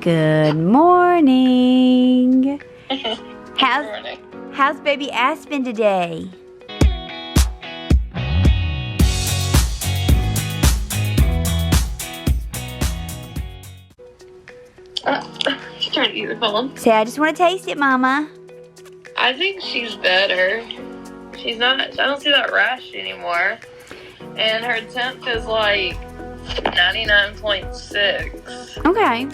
Good morning. Good morning. How's baby Aspen today? She's trying to eat the phone. Say, I just want to taste it, Mama. I think she's better. She's not. I don't see that rash anymore. And her temp is like 99.6. Okay.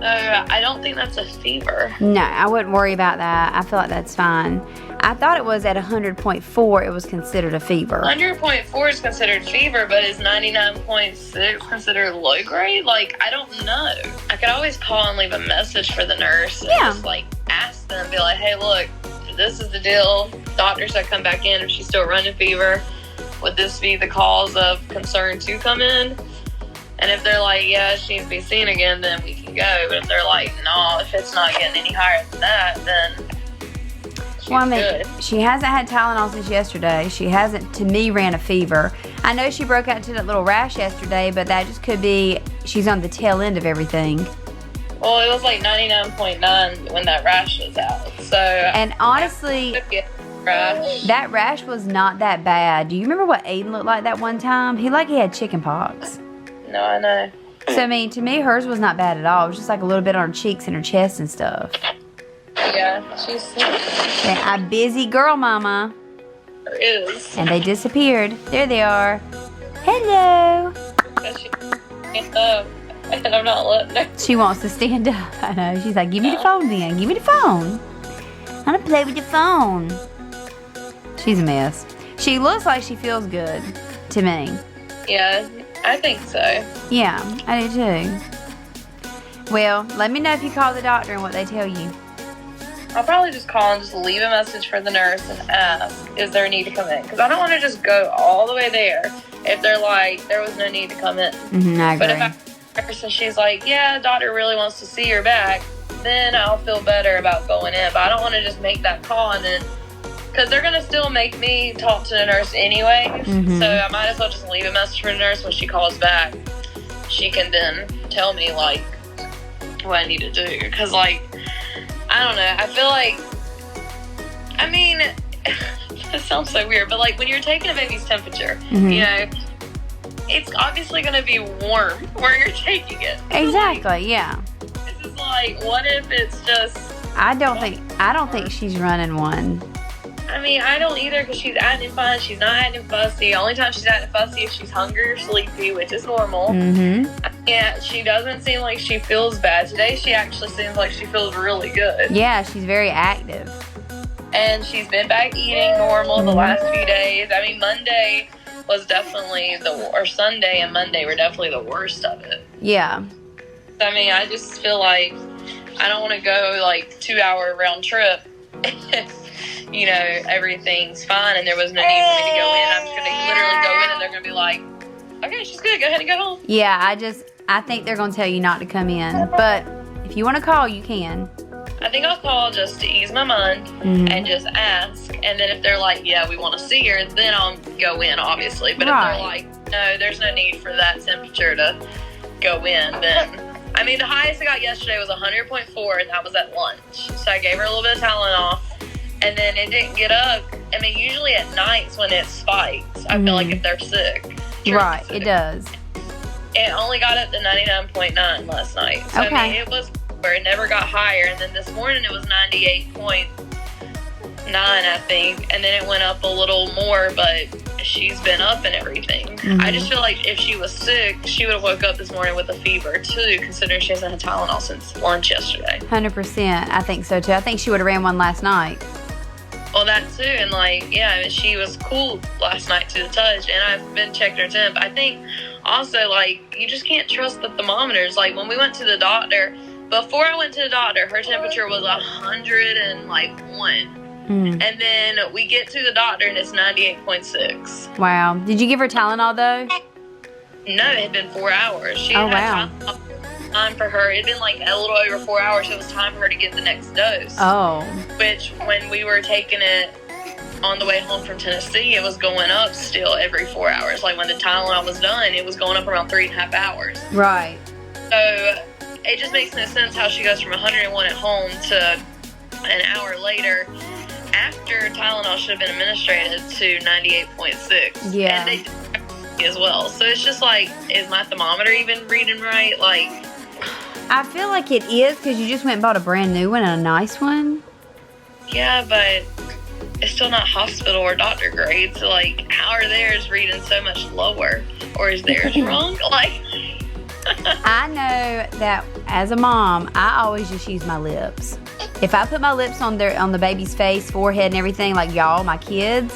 I don't think that's a fever. No, I wouldn't worry about that. I feel like that's fine. I thought it was at 100.4 it was considered a fever. 100.4 is considered fever, but is 99.6 considered low grade? Like, I don't know. I could always call and leave a message for the nurse and just like ask them, be like, hey, look, this is the deal. Doctor said come back in if she's still running fever. Would this be the cause of concern to come in? And if they're like, yeah, she needs to be seen again, then we can go. But if they're like, no, if it's not getting any higher than that, then she's good. She hasn't had Tylenol since yesterday. She hasn't, to me, ran a fever. I know she broke out into that little rash yesterday, but that just could be she's on the tail end of everything. Well, it was like 99.9 when that rash was out. So, and honestly, that rash was not that bad. Do you remember what Aiden looked like that one time? He had chicken pox. No, I know. So, I mean, to me, hers was not bad at all. It was just like a little bit on her cheeks and her chest and stuff. Yeah, she's sick. A busy girl, Mama. There is. And they disappeared. There they are. Hello. Because she can't up, and I'm not letting her. She wants to stand up. I know. She's like, give me the phone then. Give me the phone. I want to play with the phone. She's a mess. She looks like she feels good to me. Yeah, I think so. Yeah, I do too. Well, let me know if you call the doctor and what they tell you. I'll probably just call and just leave a message for the nurse and ask, is there a need to come in? Because I don't want to just go all the way there if they're like, there was no need to come in. I agree. But if and she's like, yeah, doctor really wants to see her back, then I'll feel better about going in. But I don't want to just make that call and then, because they're going to still make me talk to the nurse anyway. So I might as well just leave a message for the nurse. When she calls back, she can then tell me, like, what I need to do. Because, like, I don't know. I feel like, I mean, it sounds so weird, but, like, when you're taking a baby's temperature, you know, it's obviously going to be warm where you're taking it. Exactly, yeah. This is like, what if it's just... I don't think she's running one. I mean, I don't either because she's acting fun. She's not acting fussy. Only time she's acting fussy if she's hungry or sleepy, which is normal. Yeah, she doesn't seem like she feels bad. Today, she actually seems like she feels really good. Yeah, she's very active. And she's been back eating normal the last few days. I mean, Monday was definitely or Sunday and Monday were definitely the worst of it. Yeah. I mean, I just feel like I don't want to go like 2-hour round trip. You know, everyth's fine and there was no need for me to go in. I'm just going to literally go in and they're going to be like, okay, she's good. Go ahead and go home. Yeah, I think they're going to tell you not to come in. But if you want to call, you can. I think I'll call just to ease my mind and just ask. And then if they're like, yeah, we want to see her, then I'll go in, obviously. But if they're like, no, there's no need for that temperature to go in, then... I mean, the highest I got yesterday was 100.4, and that was at lunch. So I gave her a little bit of Tylenol. And then it didn't get up. I mean, usually at nights when it spikes, I feel like if they're sick. Right, it does. It only got up to 99.9 last night. So, I mean, it was where it never got higher. And then this morning it was 98.9, I think. And then it went up a little more, but she's been up and everything. I just feel like if she was sick, she would have woke up this morning with a fever, too, considering she hasn't had Tylenol since lunch yesterday. 100%. I think so, too. I think she would have ran one last night. Well, that too, and like, yeah, she was cool last night to the touch, and I've been checking her temp. I think also, like, you just can't trust the thermometers. Like, when we went to the doctor, before I went to the doctor, her temperature was 101. And then we get to the doctor, and it's 98.6. Wow. Did you give her Tylenol, though? No, it had been 4 hours. She had Tylenol. Time for her. It had been like a little over 4 hours. It was time for her to get the next dose. Which, when we were taking it on the way home from Tennessee, it was going up still every 4 hours. Like when the Tylenol was done, it was going up around 3.5 hours. Right. So it just makes no sense how she goes from 101 at home to an hour later after Tylenol should have been administered to 98.6. Yeah. And they did as well. So it's just like, is my thermometer even reading right? Like, I feel like it is because you just went and bought a brand new one and a nice one. yeah, but it's still not hospital or doctor grade. So like, how are theirs reading so much lower? Or is theirs wrong? Like, I know that as a mom, I always just use my lips. If I put my lips on the baby's face, forehead, and everything, like y'all, my kids,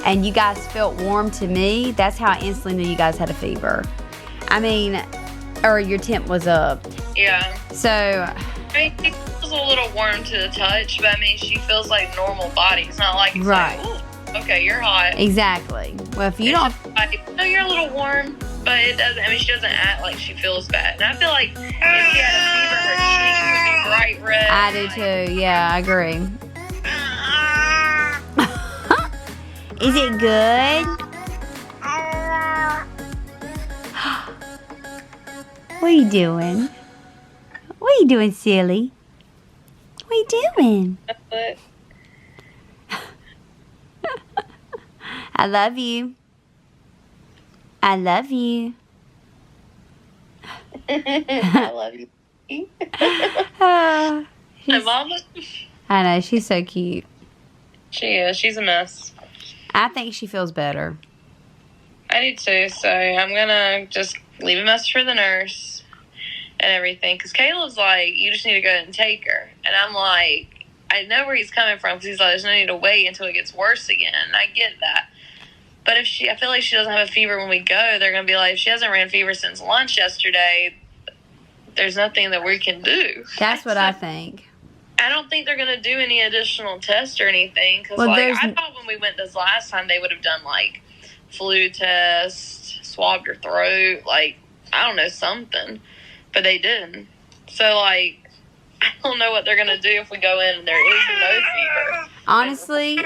and you guys felt warm to me, that's how I instantly knew you guys had a fever. I mean, or your temp was up. yeah. So, I mean, she feels a little warm to the touch, but I mean, she feels like normal body. It's not like, it's right. like, ooh, okay, you're hot. Exactly. Well, if you It's don't, just like, no, you're a little warm, but it doesn't, I mean, she doesn't act like she feels bad. And I feel like if she had a fever, her cheeks would be bright red. I do too. Yeah, I agree. Is it good? What are you doing? What are you doing, silly? What are you doing? But I love you. I love you. I love you. Ah, My mama, I know, she's so cute. she is. She's a mess. I think she feels better. I do too, so I'm gonna just leave a message for the nurse and everything. Because Caleb's like, you just need to go and take her. And I'm like, I know where he's coming from because he's like, there's no need to wait until it gets worse again. And I get that. But if I feel like she doesn't have a fever when we go, they're going to be like, if she hasn't ran fever since lunch yesterday, there's nothing that we can do. That's what I think. I don't think they're going to do any additional tests or anything. Because, Well, I thought when we went this last time, they would have done, like, flu test, swabbed your throat, like, I don't know, something. But they didn't. So, like, I don't know what they're going to do if we go in and there is no fever. Honestly,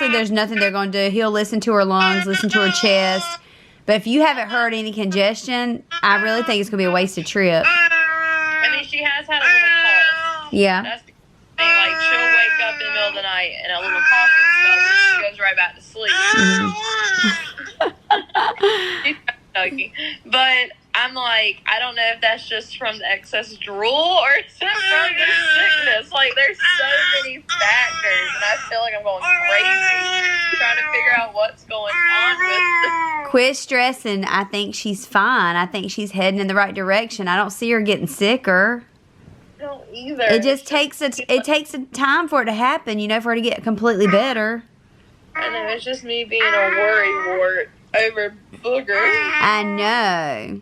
there's nothing they're going to do. He'll listen to her lungs, listen to her chest. But if you haven't heard any congestion, I really think it's going to be a wasted trip. I mean, she has had a little cough. Yeah. That's the thing. Like, she'll wake up in the middle of the night and a little coughing spell, and she goes right back to sleep. She's joking. But I'm like, I don't know if that's just from the excess drool or is it from the sickness. Like, there's so many factors, and I feel like I'm going crazy trying to figure out what's going on with this. Quit stressing. I think she's fine. I think she's heading in the right direction. I don't see her getting sicker. I don't either. It just takes a time for it to happen, you know, for her to get completely better. I know, it's just me being a worry wart over booger. I know.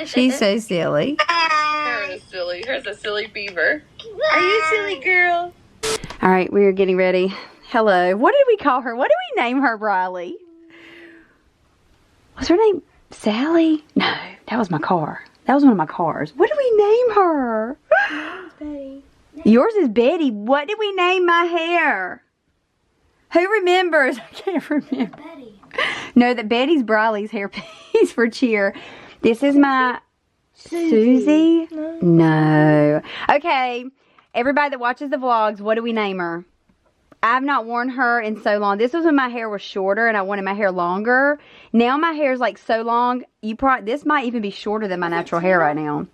She's so silly. Her's a silly beaver. Are you silly girl? All right, we are getting ready. Hello. What did we call her? What did we name her, Briley? Was her name Sally? No, that was my car. That was one of my cars. What did we name her? Betty. Yours is Betty. What did we name my hair? Who remembers? I can't remember. Betty. No, that Betty's Briley's hairpiece for cheer. This is my Susie. No. Okay. Everybody that watches the vlogs, what do we name her? I've not worn her in so long. This was when my hair was shorter and I wanted my hair longer. Now my hair is like so long. This might even be shorter than my natural hair right now.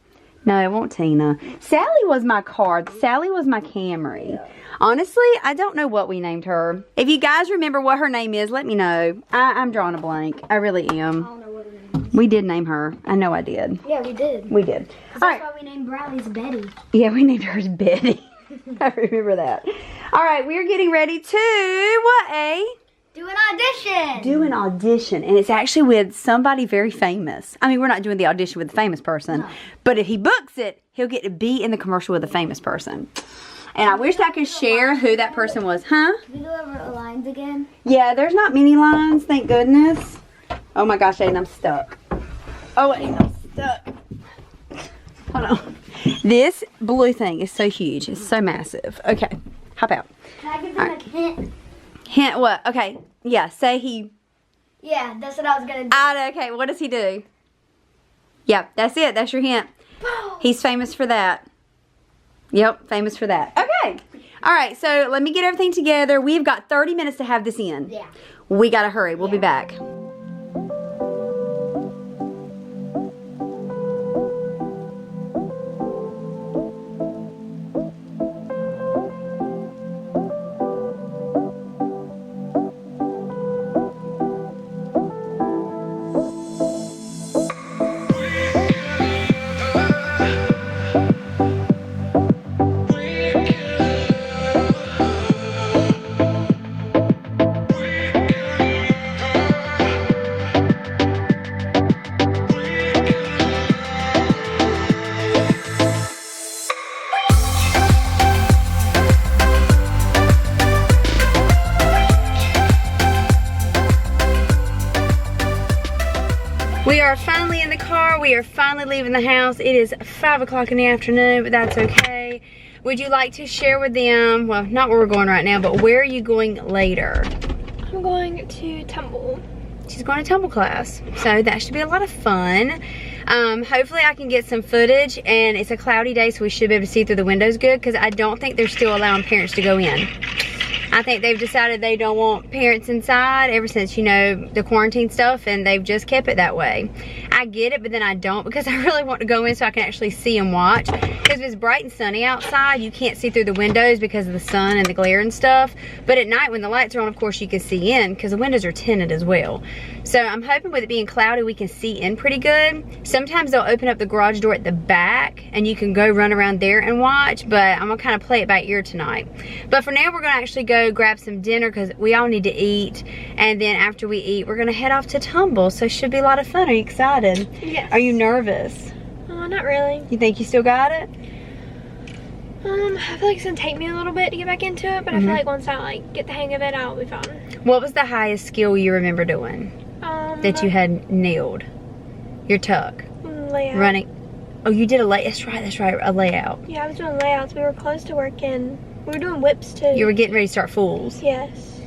No, it won't, Tina. Sally was my car. Sally was my Camry. Yeah. Honestly, I don't know what we named her. If you guys remember what her name is, let me know. I'm drawing a blank. I really am. I don't know what her name is. We did name her. I know I did. Yeah, we did. We did. That's why we named Briley's Betty. Yeah, we named hers Betty. I remember that. All right, we're getting ready to, Do an audition. do an audition. And it's actually with somebody very famous. I mean, we're not doing the audition with the famous person. No. But if he books it, he'll get to be in the commercial with the famous person. And I wish I could share who that person was. Huh? Can we go over lines again? Yeah, there's not many lines, thank goodness. Oh my gosh, Aiden, I'm stuck. Oh, Aiden, I'm stuck. Hold on. This blue thing is so huge. It's so massive. Okay, hop out. Can I give them a hint? Hint what? Okay, yeah, say he Yeah, that's what I was gonna do. Okay, what does he do? Yeah, that's it. That's your hint. He's famous for that. Yep, famous for that. Okay. All right, so let me get everything together. We've got 30 minutes to have this in. Yeah. We got to hurry. We'll be back. We are finally in the car. We are finally leaving the house. It is 5 o'clock in the afternoon, but that's okay. Would you like to share with them, well, not where we're going right now, but where are you going later? I'm going to tumble. She's going to tumble class, so that should be a lot of fun. Hopefully I can get some footage, and it's a cloudy day, so we should be able to see through the windows good, because I don't think they're still allowing parents to go in. I think they've decided they don't want parents inside ever since, you know, the quarantine stuff, and they've just kept it that way. I get it, but then I don't, because I really want to go in so I can actually see and watch. Because if it's bright and sunny outside, you can't see through the windows because of the sun and the glare and stuff. But at night when the lights are on, of course, you can see in, because the windows are tinted as well. So I'm hoping with it being cloudy, we can see in pretty good. Sometimes they'll open up the garage door at the back, and you can go run around there and watch, but I'm gonna kind of play it by ear tonight. But for now, we're gonna actually go grab some dinner, because we all need to eat, and then after we eat, we're gonna head off to tumble, so it should be a lot of fun. Are you excited? Yes. Are you nervous? Not really. You think you still got it? I feel like it's gonna take me a little bit to get back into it, but I feel like once I get the hang of it, I'll be fine. What was the highest skill you remember doing that you had nailed? Your tuck. Layout. Running. Oh, you did a layout. That's right, a layout. Yeah, I was doing layouts. We were close to working. We were doing whips too. You were getting ready to start fools. Yes.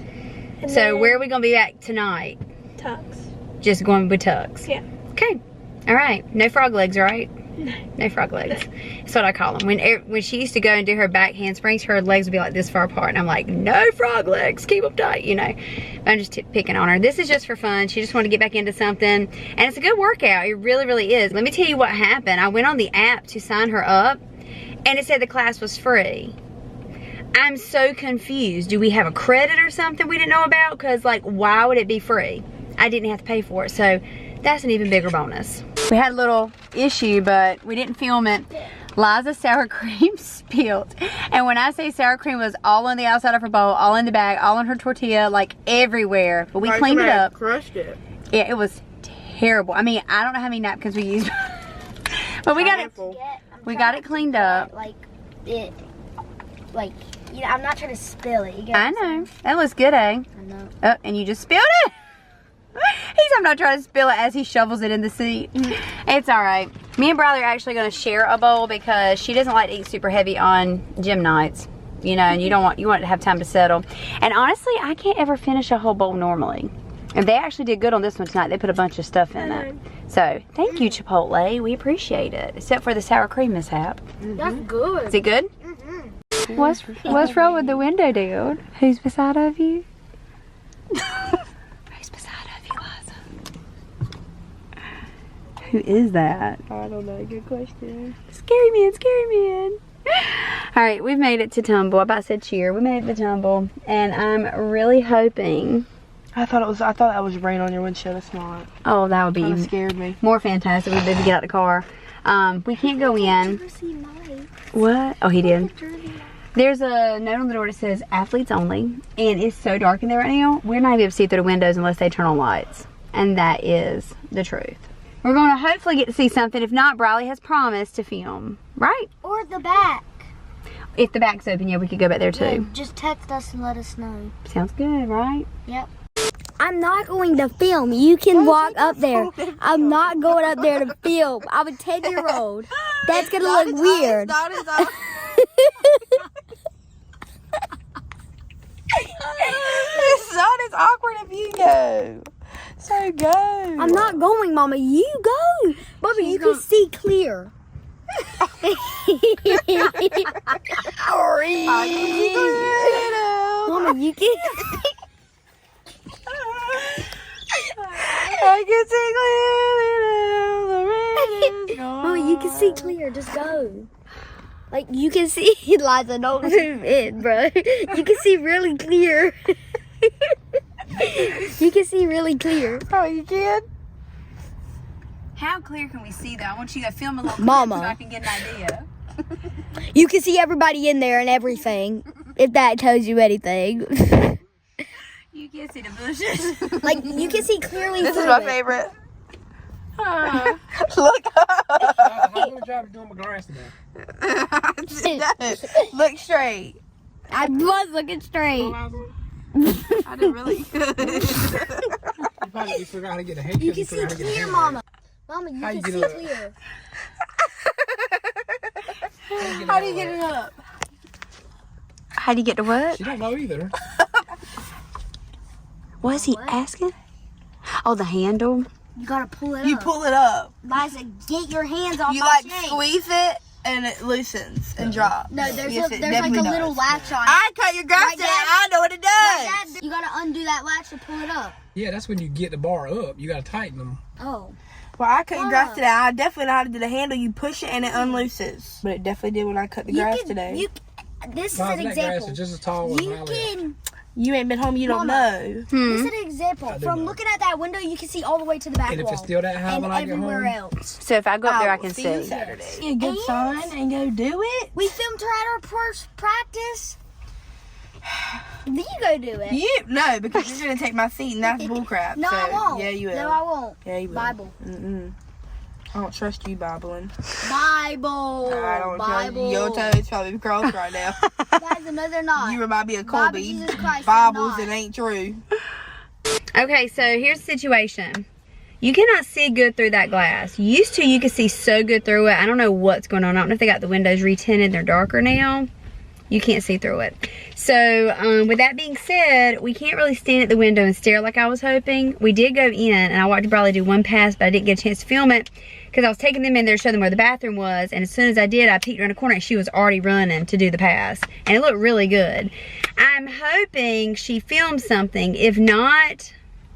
And So where are we gonna be at tonight? tucks. Just going with tucks. Yeah. Okay. All right. No frog legs, right? No. No frog legs. That's what I call them. When she used to go and do her back handsprings, her legs would be like this far apart, and I'm like, no frog legs, keep them tight, you know. I'm just picking on her. This is just for fun. She just wanted to get back into something, and it's a good workout. It really, really is. Let me tell you what happened. I went on the app to sign her up, and it said the class was free. I'm so confused. Do we have a credit or something we didn't know about? Because, like, why would it be free? I didn't have to pay for it, so that's an even bigger bonus. We had a little issue, but we didn't film it. Liza's sour cream spilled. And when I say sour cream was all on the outside of her bowl, all in the bag, all on her tortilla, like everywhere. But we cleaned it up. Crushed it. Yeah, it was terrible. I mean, I don't know how many napkins we used. But we got it cleaned up. You know, I'm not trying to spill it. You get I know. That looks good, eh? I know. Oh, and you just spilled it. I'm not trying to spill it as he shovels it in the seat. It's all right. Me and Bradley are actually going to share a bowl because she doesn't like to eat super heavy on gym nights, you know, and you want it to have time to settle. And honestly, I can't ever finish a whole bowl normally. And they actually did good on this one tonight. They put a bunch of stuff in it. So thank you, Chipotle. We appreciate it, except for the sour cream mishap. That's good. Is it good? What's wrong with the window, dude? Who's beside of you? Who's beside of you, Liza? Who is that? I don't know. Good question. Scary man, scary man. All right, we've made it to tumble. I about said cheer. We made it to tumble, and I'm really hoping. I thought that was rain on your windshield. It's not. Oh, that would be Kind of scared me. more fantastic. We did to get out of the car. We can't go in. What? Oh, he did. There's a note on the door that says athletes only, and it's so dark in there right now, we're not even able to see through the windows unless they turn on lights. And that is the truth. We're going to hopefully get to see something. If not, Briley has promised to film, right? Or the back. If the back's open, yeah, we could go back there too. Yeah, just text us and let us know. Sounds good, right? Yep. I'm not going to film. You can walk up there. I'm not going up there to film. I'm a 10-year-old. That's going to look weird. It's not as awkward if you go. So go. I'm not going, Mama. You go. Mama, you can see clear. Mama, you can. I can see clearly now. Mama, you can see clear. Just go. Like, you can see. Liza, don't zoom in, bro. You can see really clear. You can see really clear. Oh, you can? How clear can we see though? I want you to film a little Mama. clip so I can get an idea. You can see everybody in there and everything. If that tells you anything. You can't see the bushes. Like, you can see clearly This through is my it. favorite. How Look good job of doing my grass today? Look straight. I was looking straight. I did really good. You probably forgot how to get a haircut. You can see clear, Mama. Mama, you How you can get see it up? clear. How do you get it up? How do you get to what? She don't know either. What is he asking? Oh, the handle. You gotta pull it You up. pull it up. Liza, get your hands off You my like chain. squeeze it and it loosens and drops. No, there's Yes, there's it like a definitely little does. latch on it. I cut your grass Right, today. Dad? I know what it does. Dad, you gotta undo that latch to pull it up. Yeah, that's when you get the bar up. You gotta tighten them. Oh. Well, I cut your grass Mama. today. I definitely know how to do the handle. You push it and it unlooses. But it definitely did when I cut the grass today. This is Wow, an that grass example. is just as tall as You my left. can. You ain't been home. You don't Mama. know. This is an example. I do From know. looking at that window, you can see all the way to the back And if wall. it's still that high and when I get everywhere home, else. So if I go up there, I can See you see. Saturday. A good And- sign and go do it. We filmed her at our first practice. You go do it. You no, because you're gonna take my seat and that's bullcrap. No, so, I won't. Yeah, you will. No, I won't. Yeah, you will. Bible. I don't trust you, Bibbling. Bible. I don't trust Bible. you. Your toes probably crossed right now. Guys, no, they're not. You remind me of Bible, Colby. Jesus Christ, Bibles they're that not. ain't true. Okay, so here's the situation. You cannot see good through that glass. Used to, you could see so good through it. I don't know what's going on. I don't know if they got the windows retinted. They're darker now. You can't see through it. So, with that being said, we can't really stand at the window and stare like I was hoping. We did go in, and I watched Bradley do one pass, but I didn't get a chance to film it because I was taking them in there to show them where the bathroom was, and as soon as I did, I peeked around the corner, and she was already running to do the pass, and it looked really good. I'm hoping she filmed something. If not,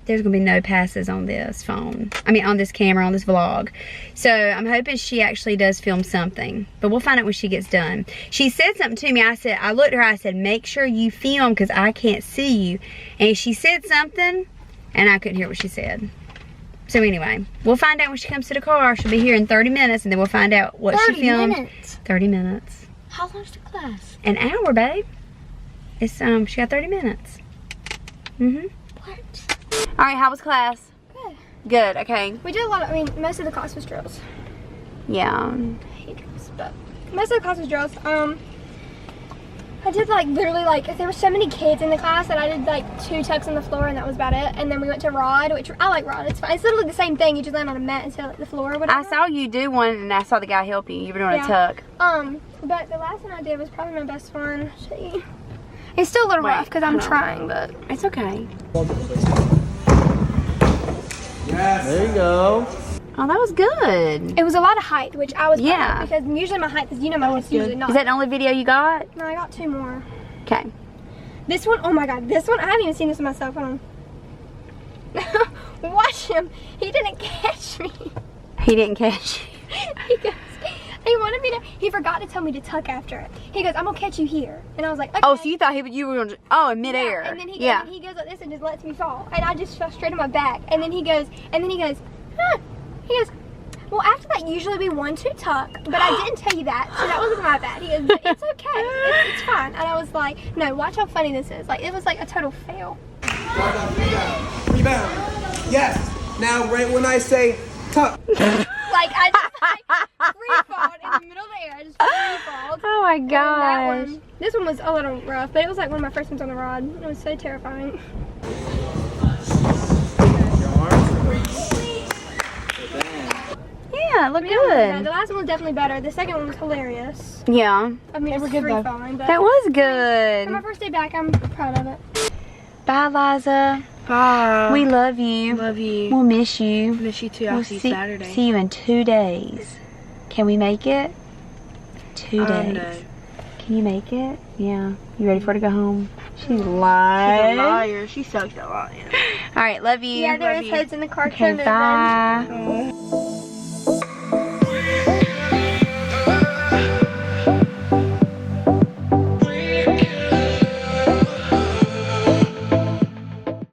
there's gonna be no passes on this phone. I mean, on this camera, on this vlog. So I'm hoping she actually does film something, but we'll find out when she gets done. She said something to me. I looked at her, I said, make sure you film because I can't see you. And she said something and I couldn't hear what she said. So anyway, we'll find out when she comes to the car. She'll be here in 30 minutes and then we'll find out what she 30 filmed. minutes. 30 minutes. How long's the class? An hour, babe. It's she got 30 minutes. What? All right, how was class? Good. Good, okay. We did a lot of, I mean, most of the class was drills. Yeah. I hate drills, but most of the class was drills. I did like literally like, there were so many kids in the class that I did like 2 tucks on the floor and that was about it. And then we went to rod, which I like rod. It's fine. It's literally the same thing. You just land on a mat instead of like the floor or whatever. I saw you do one and I saw the guy help you. You were doing Yeah. a tuck. But the last one I did was probably my best one. Show you. It's still a little rough because I'm hold on. trying, but It's okay. There you go. Oh, that was good. it was a lot of height, which I was proud of Yeah. because usually my height is, you know, my height's usually not. Is that the only video you got? No, I got 2 more. Okay. This one, oh my god, this one, I haven't even seen this myself. Hold on. Watch him. He didn't catch me. He didn't catch you. He goes, he wanted me to, he forgot to tell me to tuck after it. He goes, I'm gonna catch you here. And I was like, okay. Oh, so you thought you were going to, in midair. Yeah, and then he goes, Yeah. and he goes like this and just lets me fall. And I just fell straight on my back. And then he goes, huh. He goes, well, after that, usually we 1-2 tuck, but I didn't tell you that, so that wasn't my bad. He goes, but it's okay, it's fine. And I was like, no, watch how funny this is. Like, it was like a total fail. Rebound. Yes. Now, right when I say tuck. Like, I just like free falled in the middle of the air. I just free falled. Oh my That gosh. one, this one was a little rough, but it was like one of my first ones on the rod. It was so terrifying. Yeah, it looked The good. last one was definitely better. The second one was hilarious. Yeah. I mean, it was good, free though. falling, but That was for my good. first day back, I'm proud of it. Bye, Liza. Bye. We love you. love you. We'll miss you. Miss you too. I'll We'll see you Saturday. see you in 2 days. Can we make it? 2 days. No. Can you make it? Yeah. You ready for her to go home? She's She's a lying. liar. She sucks at lying. All right, love you. Yeah, there Love is you. heads in the car. Okay, moving. bye. Oh.